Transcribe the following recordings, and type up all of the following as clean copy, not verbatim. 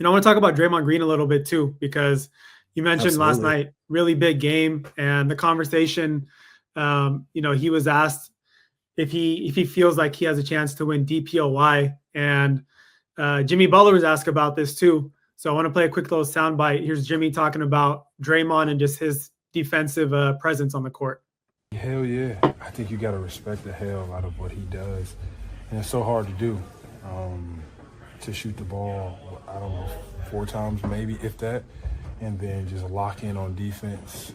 I want to talk about Draymond Green a little bit too, because you mentioned last Absolutely. night, really big game, and the conversation. He was asked if he feels like he has a chance to win DPOY, and Jimmy Butler was asked about this too. So I want to play a quick little soundbite. Here's Jimmy talking about Draymond and just his defensive presence on the court. Hell yeah. I think you got to respect the hell out of what he does. And it's so hard to do. To shoot the ball, I don't know, 4 times maybe, if that, and then just lock in on defense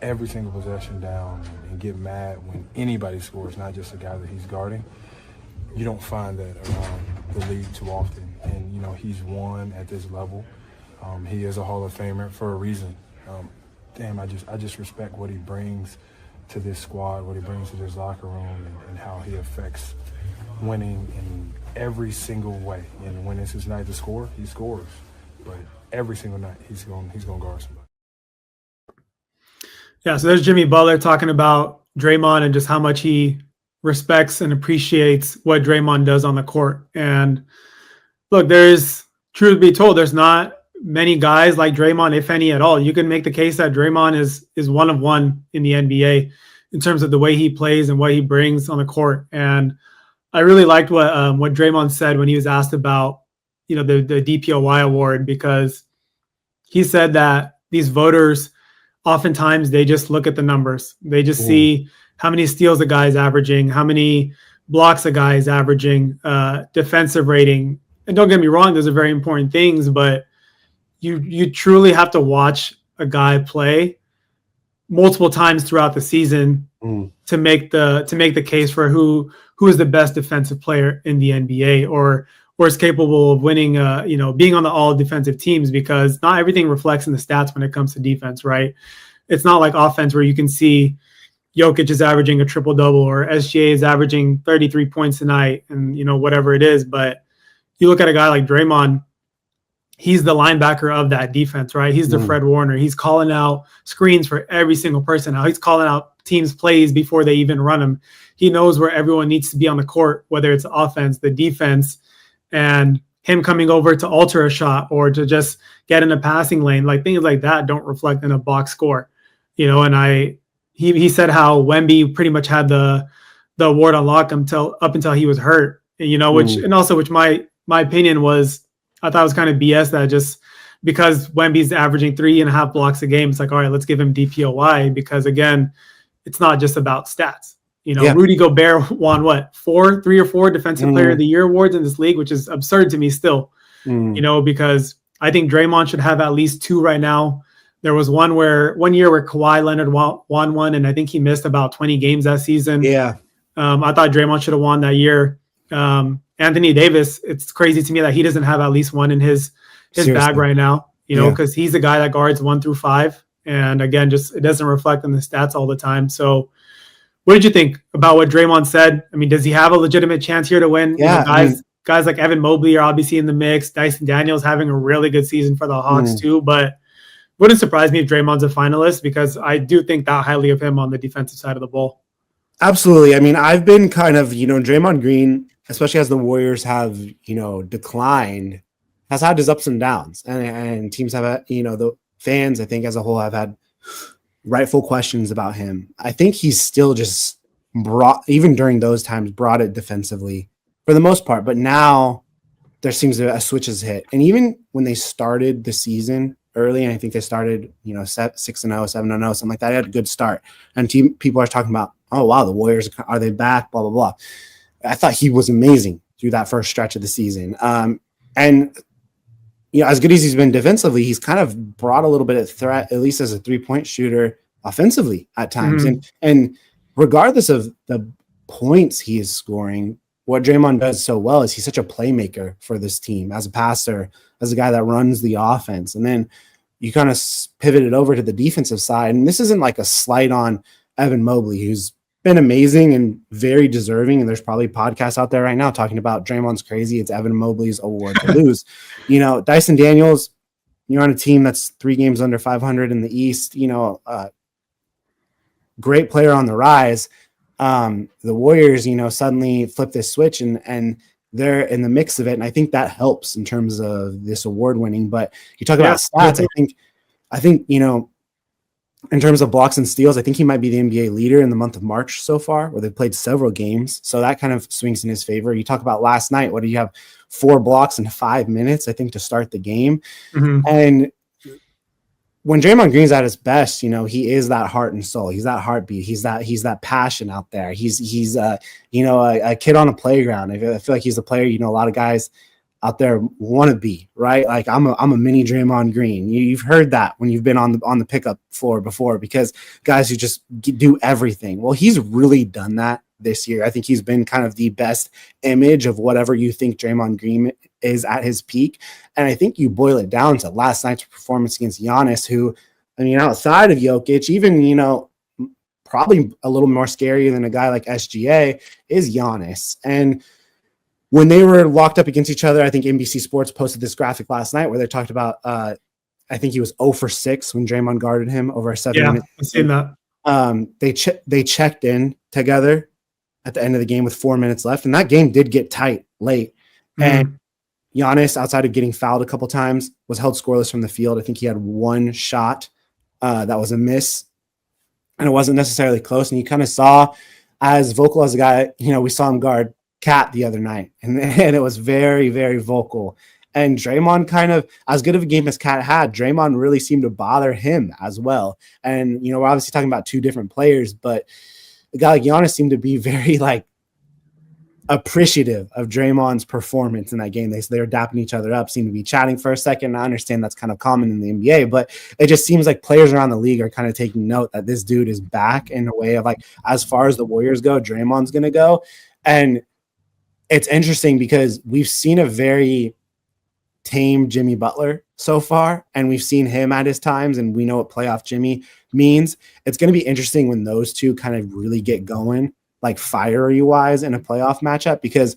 every single possession down and get mad when anybody scores, not just the guy that he's guarding. You don't find that around the league too often. And, he's won at this level. He is a Hall of Famer for a reason. I just respect what he brings to this squad, what he brings to this locker room, and how he affects winning in every single way. And when it's his night to score, he scores. But every single night, he's going to guard somebody. Yeah, so there's Jimmy Butler talking about Draymond and just how much he respects and appreciates what Draymond does on the court. And look, truth be told, there's not many guys like Draymond, if any at all. You can make the case that Draymond is one of one in the NBA in terms of the way he plays and what he brings on the court. And I really liked what Draymond said when he was asked about, the DPOY award, because he said that these voters, oftentimes they just look at the numbers. They just see how many steals a guy is averaging, how many blocks a guy is averaging, defensive rating. And don't get me wrong, those are very important things, but you truly have to watch a guy play multiple times throughout the season to make the case for who is the best defensive player in the NBA or is capable of winning, being on the all defensive teams, because not everything reflects in the stats when it comes to defense, right? It's not like offense where you can see Jokic is averaging a triple-double or SGA is averaging 33 points a night and, whatever it is. But you look at a guy like Draymond, he's the linebacker of that defense, right? He's the Fred Warner. He's calling out screens for every single person. Now he's calling out teams' plays before they even run them. He knows where everyone needs to be on the court, whether it's the offense, the defense, and him coming over to alter a shot or to just get in a passing lane. Like things like that don't reflect in a box score, and he said how Wemby pretty much had the award on lock up until he was hurt, which my opinion was, I thought it was kind of BS that just because Wemby's averaging 3.5 blocks a game, it's like, all right, let's give him DPOY, because again, it's not just about stats. Rudy Gobert won 3 or 4 Defensive Player of the Year awards in this league, which is absurd to me still, because I think Draymond should have at least 2 right now. There was one year where Kawhi Leonard won one, and I think he missed about 20 games that season. Yeah. I thought Draymond should have won that year. Anthony Davis, it's crazy to me that he doesn't have at least one in his bag right now, because he's the guy that guards 1 through 5. And again, just it doesn't reflect on the stats all the time. So what did you think about what Draymond said? I mean, does he have a legitimate chance here to win? Yeah, guys like Evan Mobley are obviously in the mix. Dyson Daniels having a really good season for the Hawks too, but wouldn't surprise me if Draymond's a finalist, because I do think that highly of him on the defensive side of the ball. Absolutely. I mean, I've been kind of, Draymond Green, especially as the Warriors have, declined, has had his ups and downs. And teams have, the fans, I think, as a whole, have had rightful questions about him. I think he's still just even during those times, brought it defensively for the most part. But now there seems to a switch has hit. And even when they started the season early, and I think they started, 6-0, 7-0, something like that, they had a good start. And people are talking about, oh, wow, the Warriors, are they back, blah, blah, blah. I thought he was amazing through that first stretch of the season. And as good as he's been defensively, he's kind of brought a little bit of threat, at least as a 3-point shooter offensively at times. And regardless of the points he is scoring, what Draymond does so well is he's such a playmaker for this team as a passer, as a guy that runs the offense. And then you kind of pivot it over to the defensive side. And this isn't like a slight on Evan Mobley, who's been amazing and very deserving. And there's probably podcasts out there right now talking about Draymond's crazy. It's Evan Mobley's award to lose. Dyson Daniels, you're on a team that's 3 games under 500 in the East, great player on the rise. The Warriors, suddenly flip this switch and they're in the mix of it. And I think that helps in terms of this award winning. But you talk about stats, I think, you know, in terms of blocks and steals, I think he might be the NBA leader in the month of March so far, where they've played several games. So that kind of swings in his favor. You talk about last night, what do you have? 4 blocks in 5 minutes, I think, to start the game. And when Draymond Green's at his best, you know, he is that heart and soul. He's that heartbeat. He's that passion out there. He's you know, a kid on a playground. I feel like he's a player, you know, a lot of guys out there want to be, right? Like I'm a mini Draymond Green. You've heard that when you've been on the pickup floor before, because guys who just do everything. Well, he's really done that this year. I think he's been kind of the best image of whatever you think Draymond Green is at his peak. And I think you boil it down to last night's performance against Giannis, who, I mean, outside of Jokic, even, you know, probably a little more scary than a guy like SGA is Giannis. And when they were locked up against each other, I think NBC Sports posted this graphic last night where they talked about, I think he was 0 for 6 when Draymond guarded him over a 7-minute. Yeah, I've seen that. They checked in together at the end of the game with 4 minutes left, and that game did get tight late. And Giannis, outside of getting fouled a couple times, was held scoreless from the field. I think he had 1 shot that was a miss, and it wasn't necessarily close. And you kind of saw, as vocal as a guy, you know, we saw him guard Cat the other night, and it was very, very vocal. And Draymond, kind of as good of a game as Cat had, Draymond really seemed to bother him as well. And, you know, we're obviously talking about 2 different players, but a guy like Giannis seemed to be very, like, appreciative of Draymond's performance in that game. They were dapping each other up, seemed to be chatting for a second. I understand that's kind of common in the NBA, but it just seems like players around the league are kind of taking note that this dude is back in a way of, like, as far as the Warriors go, Draymond's going to go. And it's interesting because we've seen a very tame Jimmy Butler so far, and we've seen him at his times, and we know what playoff Jimmy means. It's going to be interesting when those two kind of really get going, like fiery wise, in a playoff matchup, because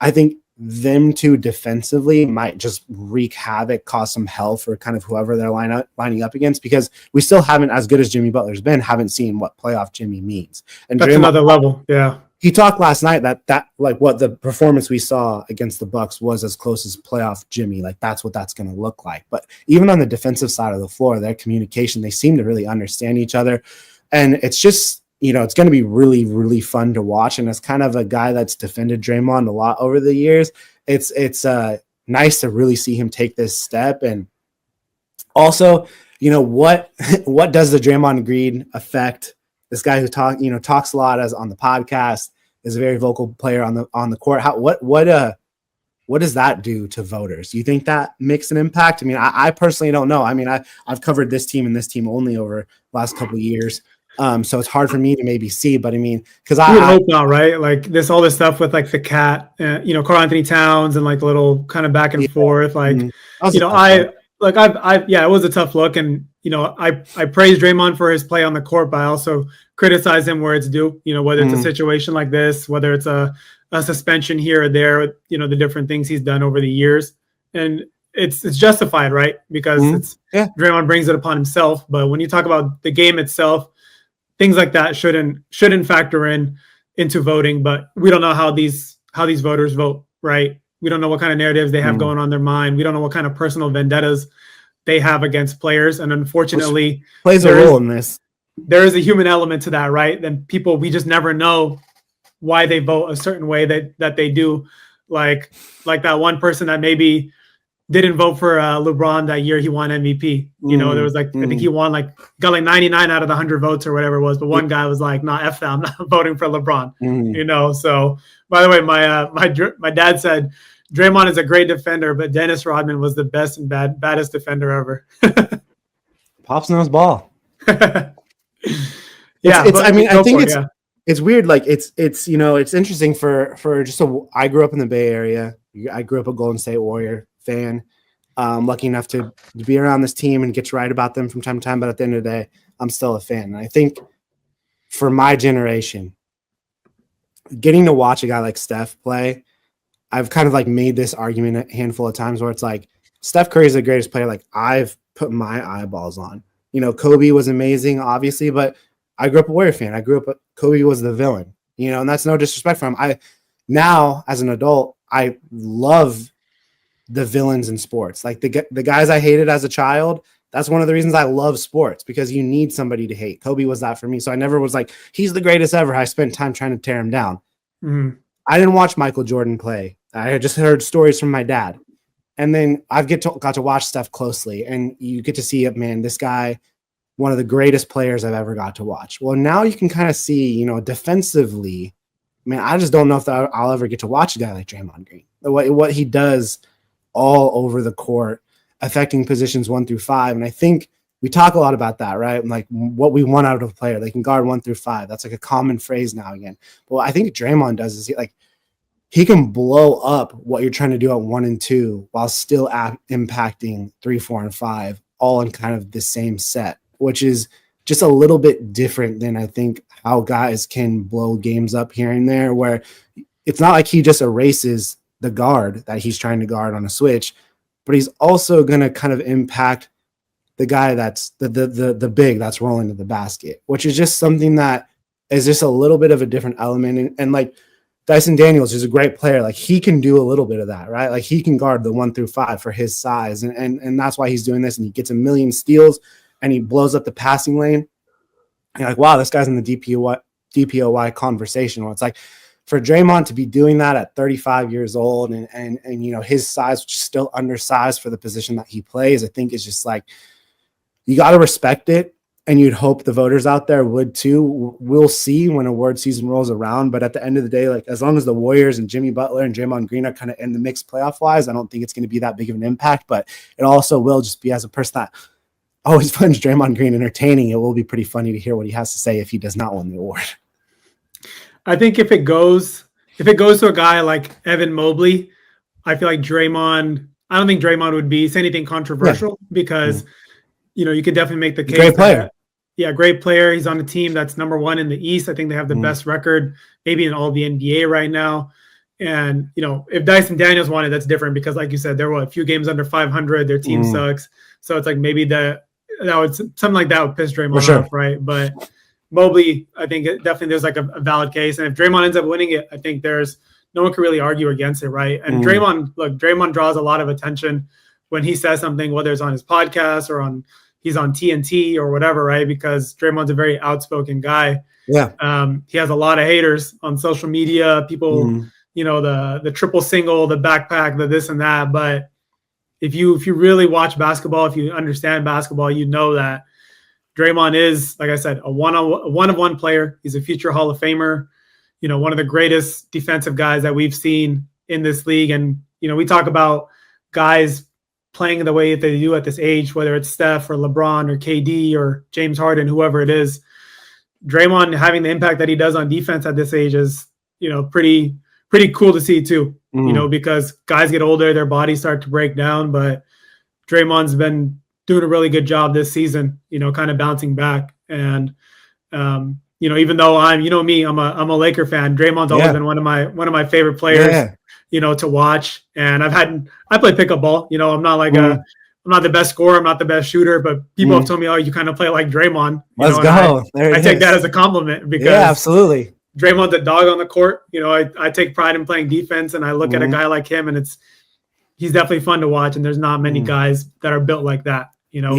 I think them two defensively might just wreak havoc, cause some hell for kind of whoever they're lining up against, because we still haven't, as good as Jimmy Butler's been, haven't seen what playoff Jimmy means. And that's another level. Yeah. He talked last night that like what the performance we saw against the Bucks was as close as playoff Jimmy. Like that's what that's going to look like. But even on the defensive side of the floor, their communication, they seem to really understand each other. And it's just, you know, it's going to be really, really fun to watch. And as kind of a guy that's defended Draymond a lot over the years, it's nice to really see him take this step. And also, you know, what does the Draymond Green effect? This guy who talks a lot as on the podcast, is a very vocal player on the court. What does that do to voters? Do you think that makes an impact? I mean, I personally don't know. I mean, I've covered this team and this team only over the last couple of years. So it's hard for me to maybe see, but I mean, because I hope not, right? Like all this stuff with like the Cat, you know, Karl Anthony Towns, and like little kind of back and forth. Like, you know, it was a tough look, and you know, I praise Draymond for his play on the court, but I also criticize him where it's due. You know, whether it's a situation like this, whether it's a suspension here or there, you know, the different things he's done over the years, and it's justified, right? Because Draymond brings it upon himself. But when you talk about the game itself, things like that shouldn't factor into voting. But we don't know how these voters vote, right? We don't know what kind of narratives they have going on in their mind. We don't know what kind of personal vendettas they have against players. And unfortunately, plays a role in this. There is a human element to that, right? Then people, we just never know why they vote a certain way that they do. Like that one person that maybe didn't vote for LeBron that year he won MVP. You know, there was like, I think he got like 99 out of the 100 votes or whatever it was. But one guy was like, nah, F that, I'm not voting for LeBron. You know, so by the way, my dad said, Draymond is a great defender, but Dennis Rodman was the best and baddest defender ever. Pops knows ball. Yeah. I think it's weird. Like it's, you know, it's interesting for I grew up in the Bay Area. I grew up a Golden State Warrior fan. Lucky enough to be around this team and get to write about them from time to time. But at the end of the day, I'm still a fan. And I think for my generation, getting to watch a guy like Steph play, I've kind of like made this argument a handful of times where it's like Steph Curry is the greatest player like I've put my eyeballs on. You know, Kobe was amazing, obviously, but I grew up a Warrior fan. Kobe was the villain, you know, and that's no disrespect for him. Now, as an adult, I love the villains in sports. Like the guys I hated as a child, that's one of the reasons I love sports, because you need somebody to hate. Kobe was that for me. So I never was like, he's the greatest ever. I spent time trying to tear him down. Mhm. I didn't watch Michael Jordan play. I had just heard stories from my dad. And then I've got to watch stuff closely, and you get to see, man, this guy, one of the greatest players I've ever got to watch. Well, now you can kind of see, you know, defensively, man, I just don't know if I'll ever get to watch a guy like Draymond Green. What he does all over the court, affecting positions 1 through 5. And I think we talk a lot about that, right? Like what we want out of a player. They can guard 1 through 5. That's like a common phrase now again. But what I think Draymond does is he can blow up what you're trying to do at 1 and 2 while still impacting 3, 4, and 5, all in kind of the same set, which is just a little bit different than I think how guys can blow games up here and there, where it's not like he just erases the guard that he's trying to guard on a switch, but he's also going to kind of impact the guy that's the big that's rolling to the basket, which is just something that is just a little bit of a different element. And like Dyson Daniels is a great player. Like he can do a little bit of that, right? Like he can guard the 1 through 5 for his size. And that's why he's doing this. And he gets a million steals and he blows up the passing lane. And you're like, wow, this guy's in the DPOY conversation. Well, it's like for Draymond to be doing that at 35 years old and you know, his size, which is still undersized for the position that he plays, I think is just like, you got to respect it. And you'd hope the voters out there would too. We'll see when award season rolls around. But at the end of the day, like as long as the Warriors and Jimmy Butler and Draymond Green are kind of in the mix playoff wise, I don't think it's going to be that big of an impact. But it also will just be, as a person that always finds Draymond Green entertaining, it will be pretty funny to hear what he has to say if he does not win the award. I think if it goes to a guy like Evan Mobley, I feel like Draymond. I don't think Draymond would say anything controversial because you know you could definitely make the case. Great player. Yeah, great player. He's on a team that's number 1 in the East. I think they have the best record, maybe in all the NBA right now. And, you know, if Dyson Daniels won it, that's different because, like you said, they're a few games under 500. Their team sucks. So it's like maybe something like that would piss Draymond off, right? But Mobley, I think definitely there's like a valid case. And if Draymond ends up winning it, I think no one can really argue against it, right? And Draymond draws a lot of attention when he says something, whether it's on his podcast or he's on TNT or whatever, right? Because Draymond's a very outspoken guy. Yeah. He has a lot of haters on social media. People, you know, the triple single, the backpack, the this and that. But if you really watch basketball, if you understand basketball, you know that Draymond is, like I said, a one-of-one player. He's a future Hall of Famer. You know, one of the greatest defensive guys that we've seen in this league. And you know, we talk about guys playing the way that they do at this age, whether it's Steph or LeBron or KD or James Harden, whoever it is. Draymond having the impact that he does on defense at this age is, you know, pretty cool to see too, you know, because guys get older, their bodies start to break down, but Draymond's been doing a really good job this season, you know, kind of bouncing back. And, you know, even though I'm a Laker fan, Draymond's always been one of my favorite players. You know, to watch. And I play pickup ball. You know, I'm not like I'm not the best scorer. I'm not the best shooter, but people have told me, oh, you kind of play like Draymond. Let's go. I take that as a compliment because absolutely. Draymond's a dog on the court. You know, I take pride in playing defense and I look at a guy like him and he's definitely fun to watch. And there's not many guys that are built like that, you know?